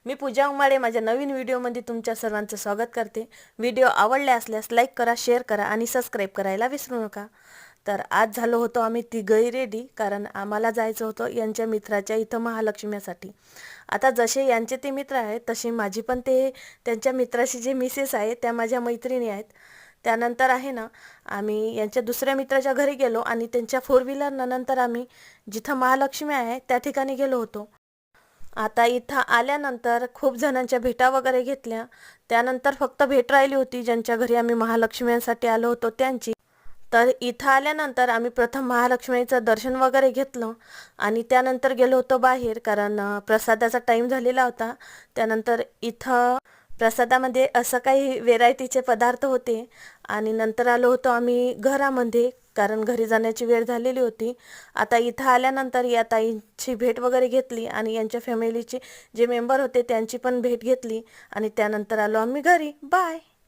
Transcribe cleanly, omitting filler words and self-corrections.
मी पूजा उमाळे माझ्या नवीन व्हिडिओमध्ये तुमच्या सर्वांचं स्वागत करते। व्हिडिओ आवडले असल्यास लाईक करा, शेअर करा आणि सबस्क्राइब करायला विसरू नका। तर आज झालो होतो आम्ही तिघही रेडी, कारण आम्हाला जायचं होतं यांच्या मित्राच्या इथं महालक्ष्मीसाठी। आता जसे यांचे ते मित्र आहेत तशी माझी पण ते त्यांच्या मित्राची जे मिसेस आहे त्या माझ्या मैत्रिणी आहेत। त्यानंतर आहे ना आम्ही यांच्या दुसऱ्या मित्राच्या घरी गेलो आणि त्यांच्या 4 व्हीलरनं नंतर आम्ही जिथं महालक्ष्मी आहे त्या ठिकाणी गेलो होतो। आता इथं आल्यानंतर खूप जणांच्या भेटा वगैरे घेतल्या। त्यानंतर फक्त भेट राहिली होती ज्यांच्या घरी आम्ही महालक्ष्मीसाठी आलो होतो त्यांची। तर इथं आल्यानंतर आम्ही प्रथम महालक्ष्मीचं दर्शन वगैरे घेतलं आणि त्यानंतर गेलो होतो बाहेर, कारण प्रसादाचा टाइम झालेला होता। त्यानंतर इथं प्रसादामध्ये असं काही व्हेरायटीचे पदार्थ होते आणि नंतर आलो होतो आम्ही घरामध्ये, कारण घरी जाण्याची वेळ झालेली होती। आता इथं आल्यानंतर या ताईंची भेट वगैरे घेतली आणि यांच्या फॅमिलीचे जे मेंबर होते त्यांची पण भेट घेतली आणि त्यानंतर आलो आम्ही घरी। बाय।